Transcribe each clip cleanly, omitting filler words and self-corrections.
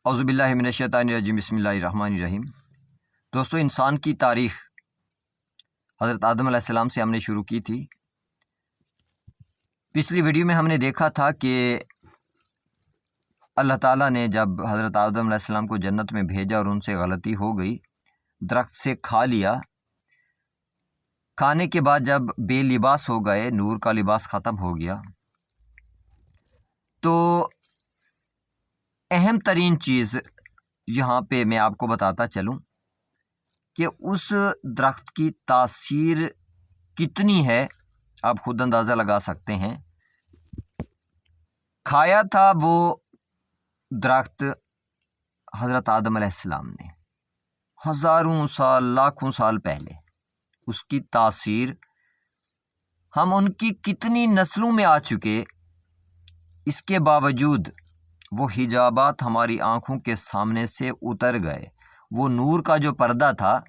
اعوذ باللہ من الشیطان الرجیم بسم اللہ الرحمن الرحیم۔ دوستو، انسان کی تاریخ حضرت آدم علیہ السلام سے ہم نے شروع کی تھی۔ پچھلی ویڈیو میں ہم نے دیکھا تھا کہ اللہ تعالیٰ نے جب حضرت آدم علیہ السلام کو جنت میں بھیجا اور ان سے غلطی ہو گئی، درخت سے کھا لیا۔ کھانے کے بعد جب بے لباس ہو گئے، نور کا لباس ختم ہو گیا، تو اہم ترین چیز یہاں پہ میں آپ کو بتاتا چلوں کہ اس درخت کی تاثیر کتنی ہے، آپ خود اندازہ لگا سکتے ہیں۔ کھایا تھا وہ درخت حضرت آدم علیہ السلام نے ہزاروں سال، لاکھوں سال پہلے۔ اس کی تاثیر ہم ان کی کتنی نسلوں میں آ چکے، اس کے باوجود وہ حجابات ہماری آنکھوں کے سامنے سے اتر گئے۔ وہ نور کا جو پردہ تھا،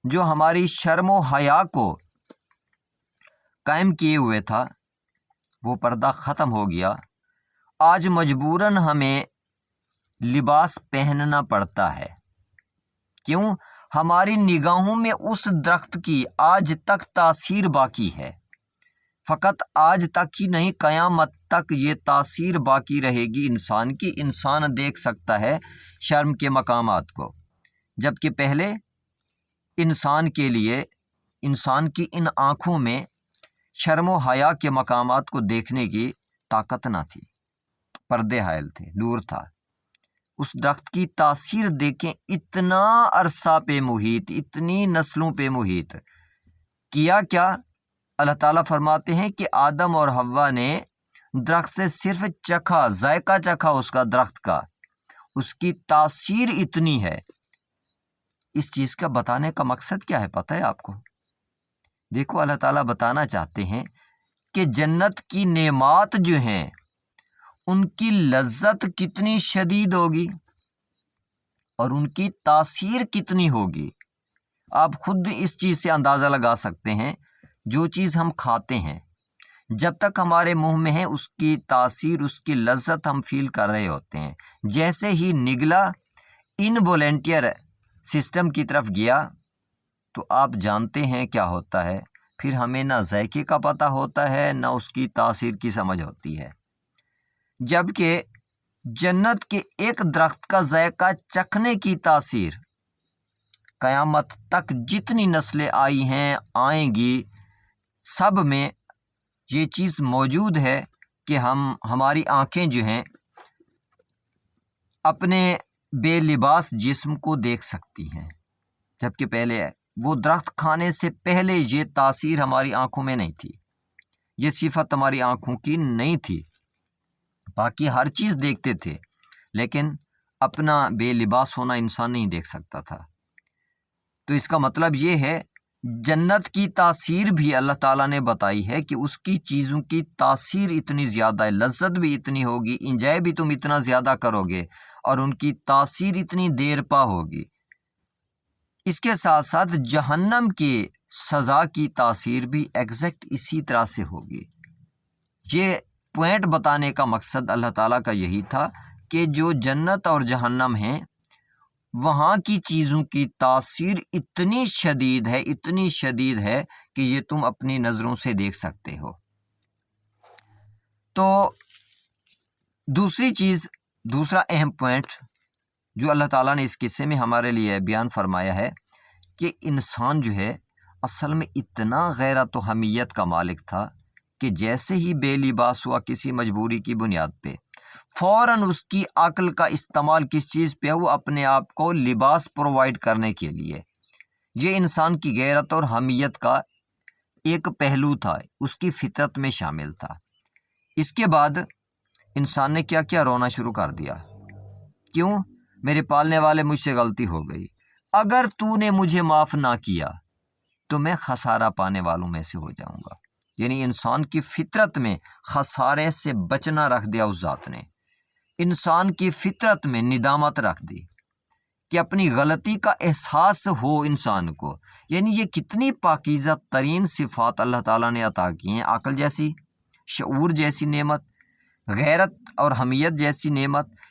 جو ہماری شرم و حیا کو قائم کیے ہوئے تھا، وہ پردہ ختم ہو گیا۔ آج مجبوراً ہمیں لباس پہننا پڑتا ہے۔ کیوں؟ ہماری نگاہوں میں اس درخت کی آج تک تاثیر باقی ہے۔ فقط آج تک ہی نہیں، قیامت تک یہ تاثیر باقی رہے گی انسان کی۔ انسان دیکھ سکتا ہے شرم کے مقامات کو، جبکہ پہلے انسان کے لیے، انسان کی ان آنکھوں میں شرم و حیا کے مقامات کو دیکھنے کی طاقت نہ تھی، پردے حائل تھے، نور تھا۔ اس درخت کی تاثیر دیکھیں، اتنا عرصہ پہ محیط، اتنی نسلوں پہ محیط کیا کیا۔ اللہ تعالیٰ فرماتے ہیں کہ آدم اور حوا نے درخت سے صرف چکھا، ذائقہ چکھا اس کا، درخت کا۔ اس کی تاثیر اتنی ہے۔ اس چیز کا بتانے کا مقصد کیا ہے پتہ ہے آپ کو؟ دیکھو، اللہ تعالیٰ بتانا چاہتے ہیں کہ جنت کی نعمات جو ہیں، ان کی لذت کتنی شدید ہوگی اور ان کی تاثیر کتنی ہوگی۔ آپ خود اس چیز سے اندازہ لگا سکتے ہیں۔ جو چیز ہم کھاتے ہیں، جب تک ہمارے منہ میں ہے، اس کی تاثیر، اس کی لذت ہم فیل کر رہے ہوتے ہیں۔ جیسے ہی نگلا انوالنٹیئر سسٹم کی طرف گیا، تو آپ جانتے ہیں کیا ہوتا ہے۔ پھر ہمیں نہ ذائقے کا پتہ ہوتا ہے، نہ اس کی تاثیر کی سمجھ ہوتی ہے۔ جبکہ جنت کے ایک درخت کا ذائقہ چکھنے کی تاثیر قیامت تک جتنی نسلیں آئی ہیں، آئیں گی، سب میں یہ چیز موجود ہے کہ ہماری آنکھیں جو ہیں اپنے بے لباس جسم کو دیکھ سکتی ہیں، جبکہ پہلے وہ درخت کھانے سے پہلے یہ تاثیر ہماری آنکھوں میں نہیں تھی، یہ صفت ہماری آنکھوں کی نہیں تھی۔ باقی ہر چیز دیکھتے تھے، لیکن اپنا بے لباس ہونا انسان نہیں دیکھ سکتا تھا۔ تو اس کا مطلب یہ ہے، جنت کی تاثیر بھی اللہ تعالیٰ نے بتائی ہے کہ اس کی چیزوں کی تاثیر اتنی زیادہ ہے، لذت بھی اتنی ہوگی، انجوائے بھی تم اتنا زیادہ کرو گے، اور ان کی تاثیر اتنی دیر پا ہوگی۔ اس کے ساتھ ساتھ جہنم کی سزا کی تاثیر بھی ایگزیکٹ اسی طرح سے ہوگی۔ یہ پوائنٹ بتانے کا مقصد اللہ تعالیٰ کا یہی تھا کہ جو جنت اور جہنم ہیں، وہاں کی چیزوں کی تاثیر اتنی شدید ہے، اتنی شدید ہے کہ یہ تم اپنی نظروں سے دیکھ سکتے ہو۔ تو دوسری چیز، دوسرا اہم پوائنٹ جو اللہ تعالیٰ نے اس قصے میں ہمارے لیے بیان فرمایا ہے کہ انسان جو ہے اصل میں اتنا غیرت و حمیت کا مالک تھا کہ جیسے ہی بے لباس ہوا کسی مجبوری کی بنیاد پہ، فوراً اس کی عقل کا استعمال کس چیز پہ ہوا؟ اپنے آپ کو لباس پرووائڈ کرنے کے لیے۔ یہ انسان کی غیرت اور حمیت کا ایک پہلو تھا، اس کی فطرت میں شامل تھا۔ اس کے بعد انسان نے کیا کیا؟ رونا شروع کر دیا۔ کیوں؟ میرے پالنے والے، مجھ سے غلطی ہو گئی، اگر تو نے مجھے معاف نہ کیا تو میں خسارہ پانے والوں میں سے ہو جاؤں گا۔ یعنی انسان کی فطرت میں خسارے سے بچنا رکھ دیا اس ذات نے۔ انسان کی فطرت میں ندامت رکھ دی کہ اپنی غلطی کا احساس ہو انسان کو۔ یعنی یہ کتنی پاکیزہ ترین صفات اللہ تعالیٰ نے عطا کی ہیں۔ عقل جیسی، شعور جیسی نعمت، غیرت اور حمیت جیسی نعمت،